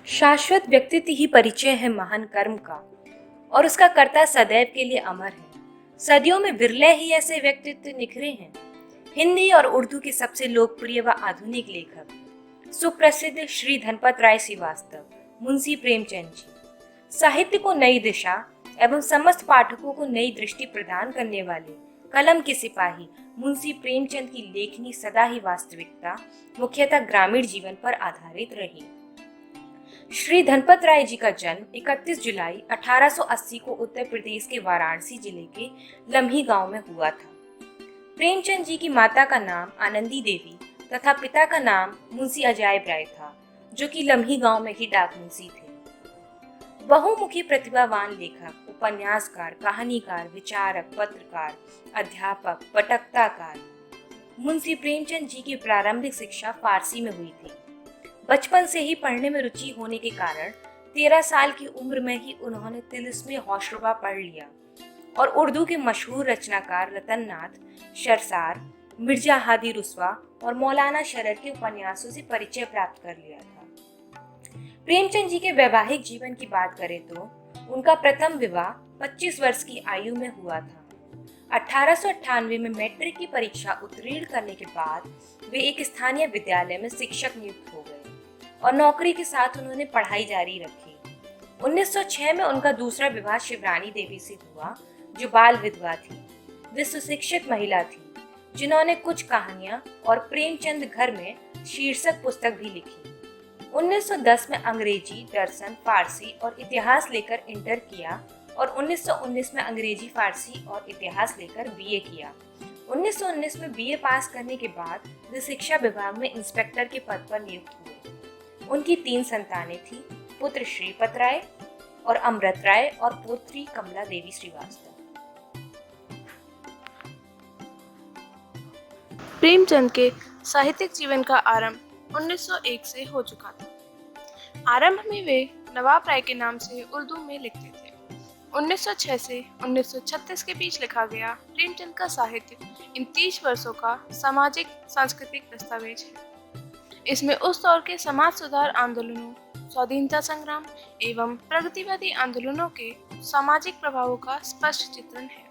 शाश्वत व्यक्तित्व ही परिचय है महान कर्म का, और उसका कर्ता सदैव के लिए अमर है। सदियों में बिरले ही ऐसे व्यक्तित्व निखरे हैं। हिंदी और उर्दू के सबसे लोकप्रिय व आधुनिक लेखक सुप्रसिद्ध श्री धनपत राय श्रीवास्तव, मुंशी प्रेमचंद जी, साहित्य को नई दिशा एवं समस्त पाठकों को नई दृष्टि प्रदान करने वाले कलम के सिपाही मुंशी प्रेमचंद की लेखनी सदा ही वास्तविकता, मुख्यतः ग्रामीण जीवन पर आधारित रही। श्री धनपत राय जी का जन्म 31 जुलाई 1880 को उत्तर प्रदेश के वाराणसी जिले के लम्ही गांव में हुआ था। प्रेमचंद जी की माता का नाम आनंदी देवी तथा पिता का नाम मुंशी अजायब राय था, जो कि लम्ही गांव में ही डाक मुंशी थे। बहुमुखी प्रतिभावान लेखक, उपन्यासकार, कहानीकार, विचारक, पत्रकार, अध्यापक, पटकथाकार मुंशी प्रेमचंद जी की प्रारंभिक शिक्षा फारसी में हुई थी। बचपन से ही पढ़ने में रुचि होने के कारण 13 साल की उम्र में ही उन्होंने तिलिस्मी होशरुबा पढ़ लिया और उर्दू के मशहूर रचनाकार रतन नाथ, शरसार, मिर्जा हादी रुस्वा और मौलाना शरर के उपन्यासों से परिचय प्राप्त कर लिया था। प्रेमचंद जी के वैवाहिक जीवन की बात करें तो उनका प्रथम विवाह 25 वर्ष की आयु में हुआ था। 1898 में मैट्रिक की परीक्षा उत्तीर्ण करने के बाद वे एक स्थानीय विद्यालय में शिक्षक नियुक्त हो गए और नौकरी के साथ उन्होंने पढ़ाई जारी रखी। 1906 में उनका दूसरा विवाह शिवरानी देवी से हुआ, जो बाल विधवा थी। वे सुशिक्षित महिला थी, जिन्होंने कुछ कहानियां और प्रेमचंद घर में शीर्षक पुस्तक भी लिखी। 1910 में अंग्रेजी, दर्शन, फारसी और इतिहास लेकर इंटर किया और 1919 में अंग्रेजी, फारसी और इतिहास लेकर बीए किया। 1919 में बीए पास करने के बाद वे शिक्षा विभाग में इंस्पेक्टर के पद पर नियुक्त हुए। उनकी 3 संतानें थीं, पुत्र श्रीपत राय और अमृत राय और पुत्री कमला देवी श्रीवास्तव। प्रेमचंद के साहित्यिक जीवन का आरंभ 1901 से हो चुका था। आरंभ में वे नवाब राय के नाम से उर्दू में लिखते थे। 1906 से 1936 के बीच लिखा गया प्रेमचंद का साहित्य इन 30 वर्षों का सामाजिक सांस्कृतिक दस्तावेज है। इसमें उस दौर के समाज सुधार आंदोलनों, स्वाधीनता संग्राम एवं प्रगतिवादी आंदोलनों के सामाजिक प्रभावों का स्पष्ट चित्रण है।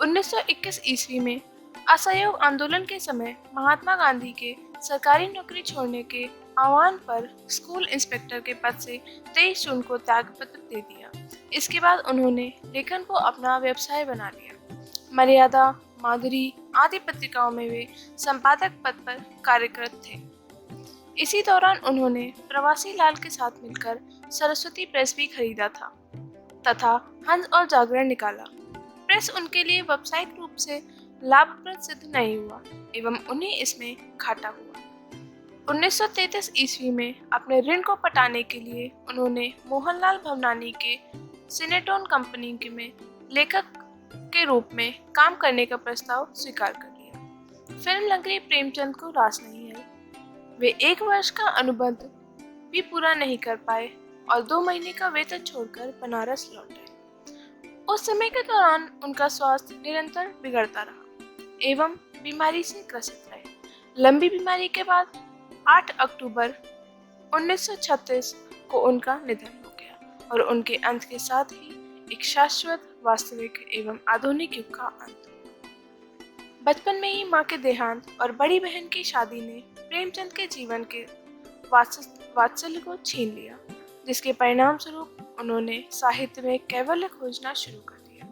1921 ईस्वी में असहयोग आंदोलन के समय महात्मा गांधी के सरकारी नौकरी छोड़ने के आह्वान पर स्कूल इंस्पेक्टर के पद से 23 जून को त्यागपत्र दे दिया। इसके बाद उन्होंने लेखन को अपना व्यवसाय बना लिया। मर्यादा, माधुरी आदि पत्रिकाओं में वे संपादक पद पर कार्यरत थे। इसी दौरान उन्होंने प्रवासी लाल के साथ मिलकर सरस्वती प्रेस भी खरीदा था तथा हंस और जागरण निकाला। प्रेस उनके लिए व्यावसायिक रूप से लाभप्रद सिद्ध नहीं हुआ एवं उन्हें इसमें घाटा हुआ। 1933 ईस्वी में अपने ऋण को पटाने के लिए उन्होंने मोहनलाल भवनानी के सिनेटोन कंपनी में लेखक के रूप में काम करने का प्रस्ताव स्वीकार कर लिया। फिल्म लंगरी प्रेमचंद को रास नहीं आई। वे 1 वर्ष का अनुबंध भी पूरा नहीं कर पाए और 2 महीने का वेतन छोड़कर बनारस लौट आए। उस समय के दौरान उनका स्वास्थ्य निरंतर बिगड़ता रहा एवं बीमारी से ग्रसित रहे। लंबी बीमारी के बाद 8 अक्टूबर 1936 को उनका निधन हो गया और उनके अंत के साथ ही एक शाश्वत, वास्तविक एवं आधुनिक युग का अंत। बचपन में ही मां के देहांत और बड़ी बहन की शादी ने प्रेमचंद के जीवन के वात्सल्य को छीन लिया, जिसके परिणाम स्वरूप उन्होंने साहित्य में कैवल्य खोजना शुरू कर दिया।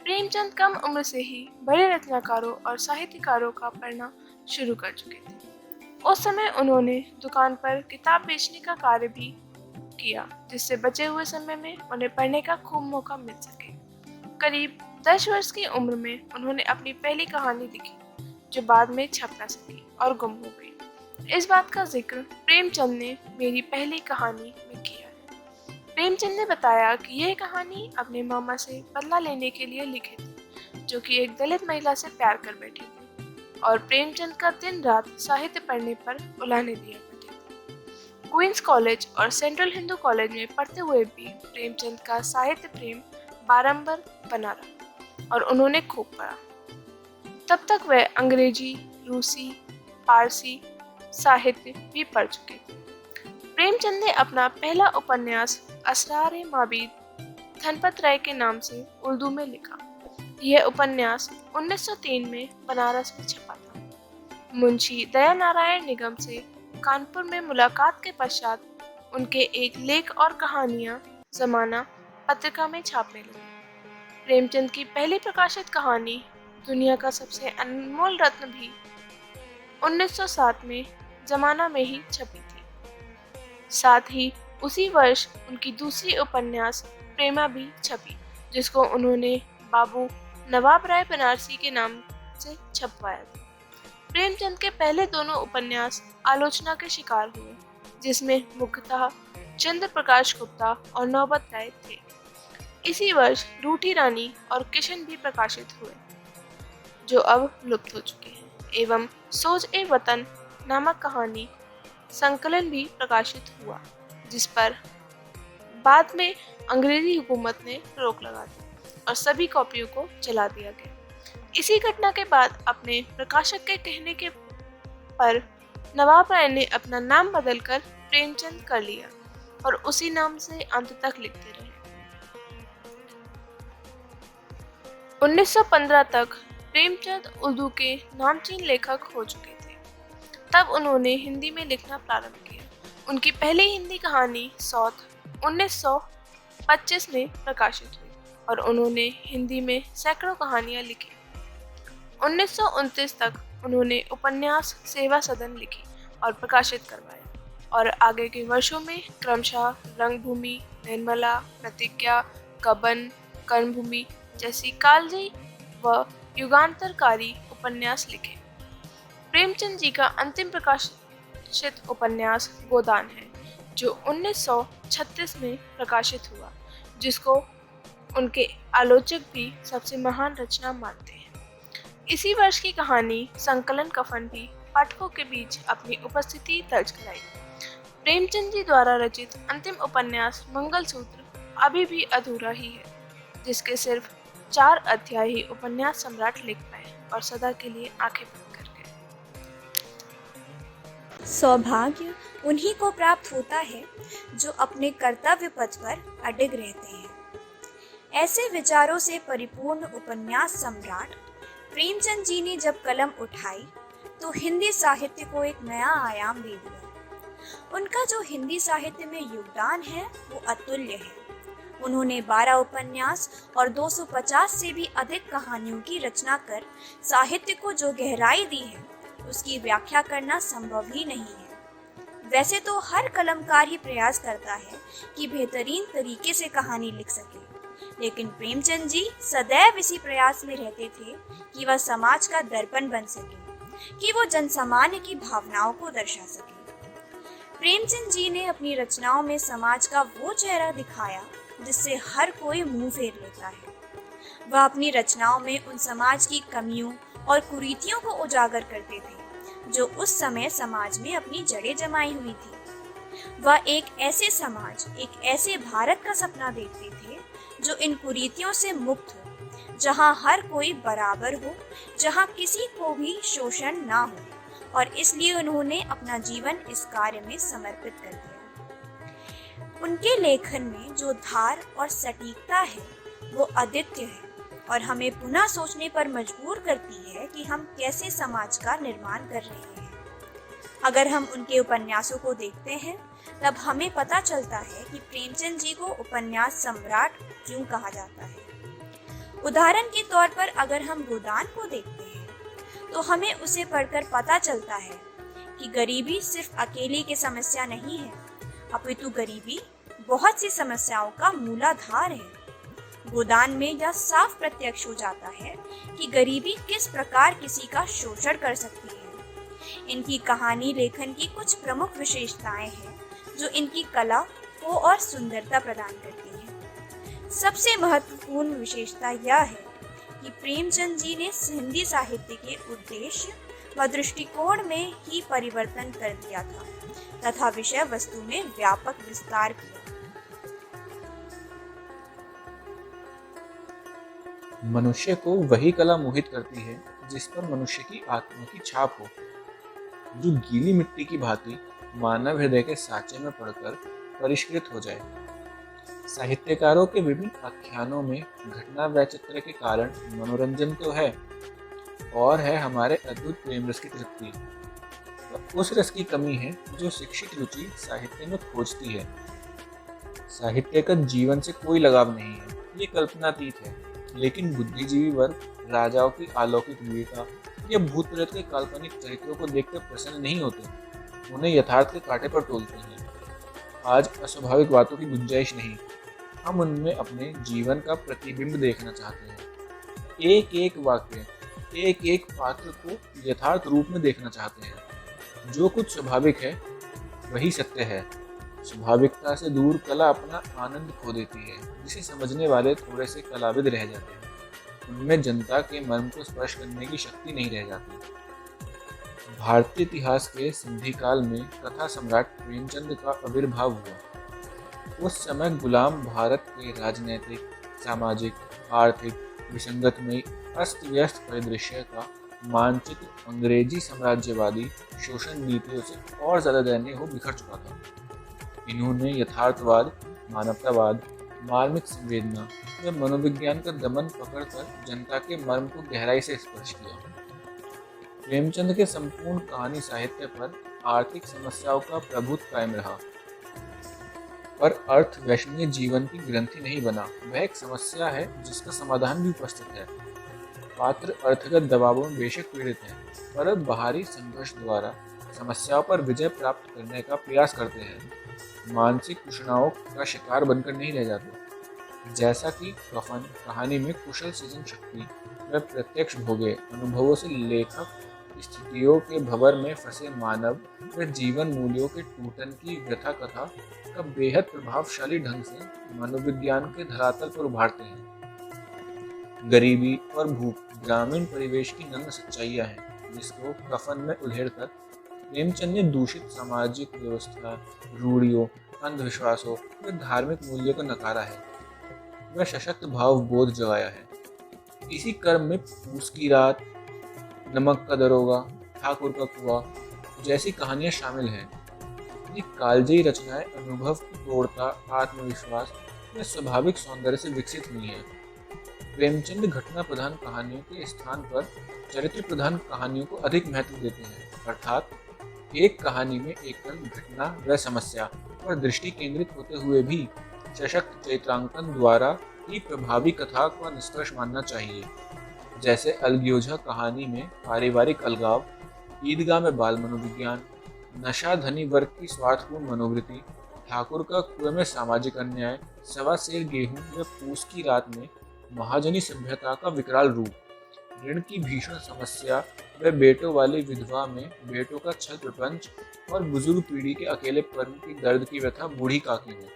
प्रेमचंद कम उम्र से ही बड़े रचनाकारों और साहित्यकारों का पढ़ना शुरू कर चुके थे। उस समय उन्होंने दुकान पर किताब बेचने का कार्य भी किया, जिससे बचे हुए समय में उन्हें पढ़ने का खूब मौका मिल सके। करीब 10 वर्ष की उम्र में उन्होंने अपनी पहली कहानी लिखी, जो बाद में छप न सकी और गुम हो गई। इस बात का जिक्र प्रेमचंद ने मेरी पहली कहानी में किया है। प्रेमचंद ने बताया कि यह कहानी अपने मामा से बदला लेने के लिए लिखी थी, जो कि एक दलित महिला से प्यार कर बैठे थे और प्रेमचंद का दिन रात साहित्य पढ़ने पर उलाहने दिया करते थे। क्वींस कॉलेज और सेंट्रल हिंदू कॉलेज में पढ़ते हुए भी प्रेमचंद का साहित्य प्रेम बारंबार बना रहा और उन्होंने खूब पढ़ा। तब तक वह अंग्रेजी, रूसी, पारसी साहित्य भी पढ़ चुके थे। प्रेमचंद ने अपना पहला उपन्यास असरार माबीद धनपत राय के नाम से उर्दू में लिखा। यह उपन्यास 1903 में बनारस में छपा था। मुंशी दयानारायण निगम से कानपुर में मुलाकात के पश्चात उनके एक लेख और कहानियां जमाना पत्रिका में छापने लगी। प्रेमचंद की पहली प्रकाशित कहानी दुनिया का सबसे अनमोल रत्न भी 1907 में जमाना में ही छपी थी। साथ ही उसी वर्ष उनकी दूसरी उपन्यास प्रेमा भी छपी, जिसको उन्होंने बाबू नवाब राय बनारसी के नाम से छपवाया था। प्रेमचंद के पहले दोनों उपन्यास आलोचना के शिकार हुए, जिसमें मुख्यतः चंद्र प्रकाश गुप्ता और नौबत राय थे। इसी वर्ष रूठी रानी और किशन भी प्रकाशित हुए, जो अब लुप्त हो चुके हैं, एवं सोज ए वतन नामक कहानी संकलन भी प्रकाशित हुआ, जिस पर बाद में अंग्रेजी हुकूमत ने रोक लगा दी और सभी कॉपियों को जला दिया गया। इसी घटना के बाद अपने प्रकाशक के कहने के पर नवाब राय ने अपना नाम बदलकर प्रेमचंद कर लिया और उसी नाम से अंत तक लिखते रहे। 1915 तक प्रेमचंद उर्दू के नामचीन लेखक हो चुके थे। तब उन्होंने हिंदी में लिखना प्रारंभ किया। उनकी पहली हिंदी कहानी सौत 1925 में प्रकाशित हुई और उन्होंने हिंदी में सैकड़ों कहानियां लिखी। 1929 तक उन्होंने उपन्यास सेवा सदन लिखी और प्रकाशित करवाए, और आगे के वर्षों में क्रमशः रंगभूमि, निर्मला, प्रतिज्ञा, कबन, कर्मभूमि जैसी कालजयी व युगांतरकारी उपन्यास लिखे। प्रेमचंद जी का अंतिम प्रकाशित उपन्यास गोदान है, जो 1936 में प्रकाशित हुआ, जिसको उनके आलोचक भी सबसे महान रचना मानते हैं। इसी वर्ष की कहानी संकलन कफन भी पाठकों के बीच अपनी उपस्थिति दर्ज कराई। प्रेमचंद जी द्वारा रचित अंतिम उपन्यास मंगलसूत्र अभी भी अधूरा ही है, जिसके सिर्फ 4 अध्याय ही उपन्यास सम्राट लिख पाए और सदा के लिए आंखें बंद कर गए। सौभाग्य उन्हीं को प्राप्त होता है जो अपने कर्तव्य पथ पर अडिग रहते हैं। ऐसे विचारों से परिपूर्ण उपन्यास सम्राट प्रेमचंद जी ने जब कलम उठाई तो हिंदी साहित्य को एक नया आयाम दे दिया। उनका जो हिंदी साहित्य में योगदान है वो अतुल्य है। उन्होंने 12 उपन्यास और 250 से भी अधिक कहानियों की रचना कर साहित्य को जो गहराई दी है उसकी व्याख्या करना संभव ही नहीं है। वैसे तो हर कलमकार ही प्रयास करता है कि बेहतरीन तरीके से कहानी लिख सके, लेकिन प्रेमचंद जी सदैव इसी प्रयास में रहते थे कि वह समाज का दर्पण बन सके, कि वो जनसामान्य की भावनाओं को दर्शा सके। प्रेमचंद जी ने अपनी रचनाओं में समाज का वो चेहरा दिखाया जिससे हर कोई मुंह फेर लेता है। वह अपनी रचनाओं में उन समाज की कमियों और कुरीतियों को उजागर करते थे जो उस समय समाज में अपनी जड़ें जमाई हुई थी। वह एक ऐसे समाज, एक ऐसे भारत का सपना देखते थे जो इन कुरीतियों से मुक्त हो, जहां हर कोई बराबर हो, जहां किसी को भी शोषण ना हो, और इसलिए उन्होंने अपना जीवन इस कार्य में समर्पित कर दिया। उनके लेखन में जो धार और सटीकता है वो अद्वितीय है और हमें पुनः सोचने पर मजबूर करती है कि हम कैसे समाज का निर्माण कर रहे हैं। अगर हम उनके उपन्यासों को देखते हैं तब हमें पता चलता है कि प्रेमचंद जी को उपन्यास सम्राट क्यों कहा जाता है। उदाहरण के तौर पर अगर हम गोदान को देखते हैं तो हमें उसे पढ़कर पता चलता है कि गरीबी सिर्फ अकेले की समस्या नहीं है, अपितु गरीबी बहुत सी समस्याओं का मूलाधार है। गोदान में यह साफ प्रत्यक्ष हो जाता है कि गरीबी किस प्रकार किसी का शोषण कर सकती है। इनकी कहानी लेखन की कुछ प्रमुख विशेषताएं हैं जो इनकी कला को और सुंदरता प्रदान करती हैं। सबसे महत्वपूर्ण विशेषता यह है कि प्रेमचंद जी ने हिंदी साहित्य के उद्देश्य व दृष्टिकोण में ही परिवर्तन कर दिया था तथा विषय वस्तु में व्यापक विस्तार किया। मनुष्य को वही कला मोहित करती है जिस पर मनुष्य की आत्मा की छाप हो, जो गीली मिट्टी की भांति मानव हृदय के साँचे में पड़कर परिष्कृत हो जाए। साहित्यकारों के विभिन्न आख्यानों में घटना वैचित्र्य के कारण मनोरंजन तो है और है हमारे अद्भुत प्रेम रस की तृप्ति। तो उस रस की कमी है जो शिक्षित रुचि साहित्य में खोजती है। साहित्य का जीवन से कोई लगाव नहीं है, ये कल्पनातीत है, लेकिन बुद्धिजीवी वर्ग राजाओं की अलौकिक वीरता या भूत प्रेत के काल्पनिक चरित्रों को देखकर प्रसन्न नहीं होते, उन्हें यथार्थ के कांटे पर तोलते हैं। आज अस्वाभाविक बातों की गुंजाइश नहीं, हम उनमें अपने जीवन का प्रतिबिंब देखना चाहते हैं। एक एक वाक्य, एक एक पात्र को यथार्थ रूप में देखना चाहते हैं। जो कुछ स्वाभाविक है वही सत्य है। स्वाभाविकता से दूर कला अपना आनंद खो देती है, जिसे समझने वाले थोड़े से कलाविद रह जाते हैं। उनमें जनता के मर्म को स्पर्श करने की शक्ति नहीं रह जाती। भारतीय इतिहास के संधि काल में कथा सम्राट प्रेमचंद का आविर्भाव हुआ। उस समय गुलाम भारत के राजनैतिक, सामाजिक, आर्थिक विसंगतमयी अस्त व्यस्त परिदृश्य का मानचित्र अंग्रेजी साम्राज्यवादी शोषण नीतियों से और ज्यादा दयनीय हो बिखर चुका था। इन्होंने यथार्थवाद, मानवतावाद, मार्मिक संवेदना व मनोविज्ञान का दमन पकड़कर जनता के मर्म को गहराई से स्पर्श किया। प्रेमचंद के संपूर्ण कहानी साहित्य पर आर्थिक समस्याओं का प्रभुत्व कायम रहा, पर अर्थ वैष्णवीय जीवन की ग्रंथि नहीं बना। वह एक समस्या है जिसका समाधान भी उपस्थित है। पात्र अर्थगत दबावों में बेशक पीड़ित हैं, पर बाहरी संघर्ष द्वारा समस्याओं पर विजय प्राप्त करने का प्रयास करते हैं। मानसिक तृष्णाओं का शिकार बनकर नहीं रह जाते। जैसा कि कफन कहानी में कुशल सृजन शक्ति व प्रत्यक्ष भोगे अनुभवों से लेखक स्थितियों के भंवर में फंसे मानव व जीवन मूल्यों के टूटन की व्यथा कथा का बेहद प्रभावशाली ढंग से मनोविज्ञान के धरातल पर उभारते हैं। गरीबी और भूख ग्रामीण परिवेश की नग्न सच्चाइयाँ हैं, जिसको कफन में उधेड़कर प्रेमचंद ने दूषित सामाजिक व्यवस्था, रूढ़ियों, अंधविश्वासों व धार्मिक मूल्यों को नकारा है। वह सशक्त भाव बोध जगाया है। इसी क्रम में पूस की रात, नमक का दरोगा, ठाकुर का कुआं जैसी कहानियां शामिल हैं। ये कालजयी रचनाएं अनुभव की प्रौढ़ता, आत्मविश्वास व स्वाभाविक सौंदर्य से विकसित हुई हैं। प्रेमचंद घटना प्रधान कहानियों के स्थान पर चरित्र प्रधान कहानियों को अधिक महत्व देते हैं, अर्थात एक कहानी में एकल घटना व समस्या पर दृष्टि केंद्रित होते हुए भी सशक्त चरित्रांकन द्वारा ही प्रभावी कथा का निष्कर्ष मानना चाहिए। जैसे अलग्योझा कहानी में पारिवारिक अलगाव, ईदगाह में बाल मनोविज्ञान, नशा धनी वर्ग की स्वार्थपूर्ण मनोवृत्ति, ठाकुर का कुएं में सामाजिक अन्याय, सवा सेर गेहूं व पूस की रात में महाजनी सभ्यता का विकराल रूप, ऋण की भीषण समस्या व बेटों वाली विधवा में बेटों का छल प्रपंच और बुजुर्ग पीढ़ी के अकेले पर्व की दर्द की व्यथा बूढ़ी काकी में।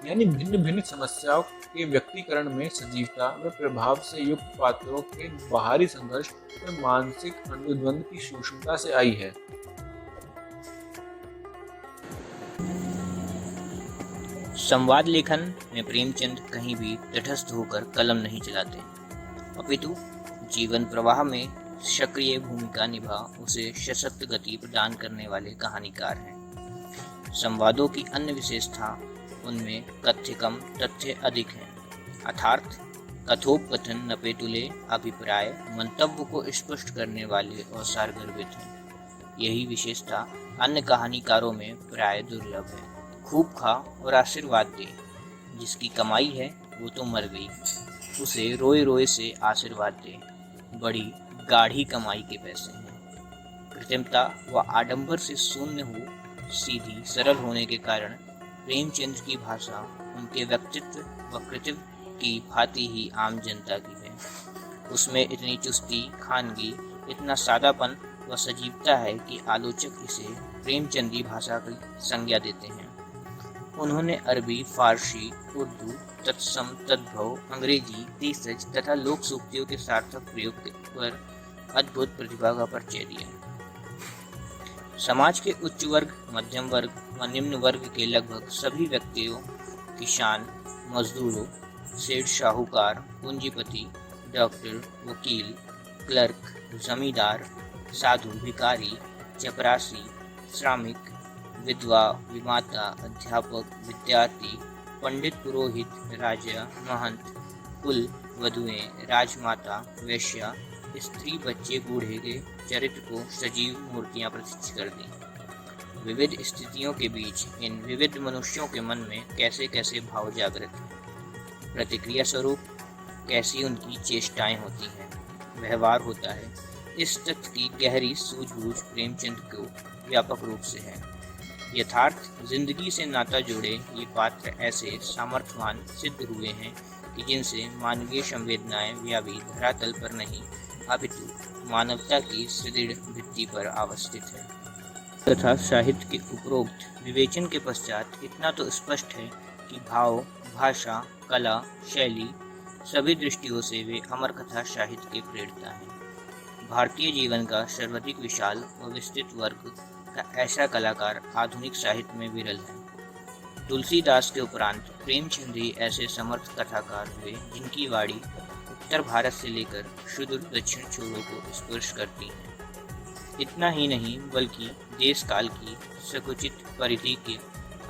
यानी भिन्न भिन्न समस्याओं के व्यक्तिकरण में सजीवता व प्रभाव से युक्त पात्रों के बाहरी संघर्ष व मानसिक अनुद्वंद की सूक्ष्मता से आई है। संवाद लेखन में प्रेमचंद कहीं भी तटस्थ होकर कलम नहीं चलाते, अपितु जीवन प्रवाह में सक्रिय भूमिका निभा उसे सशक्त गति प्रदान करने वाले कहानीकार हैं। संवादों की अन्य विशेषता उनमें कथ्य कम तथ्य अधिक हैं, अर्थात कथोपकथन नपेतुले अभिप्राय मंतव्य को स्पष्ट करने वाले और सारगर्भित हैं। यही विशेषता अन्य कहानीकारों में प्राय दुर्लभ है। खूब खा और आशीर्वाद दे, जिसकी कमाई है वो तो मर गई, उसे रोए रोए से आशीर्वाद दे, बड़ी गाढ़ी कमाई के पैसे हैं। कृत्रिमता व आडंबर से शून्य हो सीधी सरल होने के कारण प्रेमचंद की भाषा उनके व्यक्तित्व व कृतित्व की भांति ही आम जनता की है। उसमें इतनी चुस्ती, खानगी, इतना सादापन व सजीवता है कि आलोचक इसे प्रेमचंदी भाषा की संज्ञा देते हैं। उन्होंने अरबी, फारसी, उर्दू, तत्सम, तद्भव, अंग्रेजी, देशज तथा लोक सूक्तियों के सार्थक प्रयोग पर अद्भुत प्रतिभा का परिचय दिया। समाज के उच्च वर्ग, मध्यम वर्ग व निम्न वर्ग के लगभग सभी व्यक्तियों, किसान, मजदूरों, सेठ, साहूकार, पूंजीपति, डॉक्टर, वकील, क्लर्क, जमींदार, साधु, भिखारी, चपरासी, श्रमिक, विधवा, विमाता, अध्यापक, विद्यार्थी, पंडित, पुरोहित, राजा, महंत, कुल, वधुएं, राजमाता, वेश्या, स्त्री, बच्चे, बूढ़े के चरित्र को सजीव मूर्तियां प्रतिष्ठित कर दी। विविध स्थितियों के बीच इन विविध मनुष्यों के मन में कैसे कैसे भाव जागृत हैं, प्रतिक्रिया स्वरूप कैसी उनकी चेष्टाएं होती हैं, व्यवहार होता है, इस तथ्य की गहरी सूझबूझ प्रेमचंद को व्यापक रूप से है। यथार्थ जिंदगी से नाता जोड़े ये पात्र ऐसे सामर्थ्यवान सिद्ध हुए हैं कि जिनसे मानवीय संवेदनाएं व्यापी धरातल पर नहीं अपितु मानवता की सुदृढ़ भित्ति पर अवस्थित है। तथा साहित्य के उपरोक्त विवेचन के पश्चात इतना तो स्पष्ट है कि भाव, भाषा, कला, शैली सभी दृष्टियों से वे अमर कथा साहित्य के प्रेरणा हैं। भारतीय जीवन का सर्वाधिक विशाल और विस्तृत वर्ग का ऐसा कलाकार आधुनिक साहित्य में विरल है। तुलसीदास के उपरांत प्रेमचंद ही ऐसे समर्थ कथाकार हुए जिनकी वाणी उत्तर भारत से लेकर सुदूर दक्षिण छोरों को स्पर्श करती है। इतना ही नहीं बल्कि देश काल की संकुचित परिधि के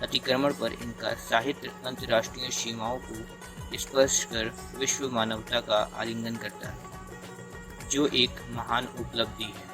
अतिक्रमण पर इनका साहित्य अंतर्राष्ट्रीय सीमाओं को स्पर्श कर विश्व मानवता का आलिंगन करता है, जो एक महान उपलब्धि है।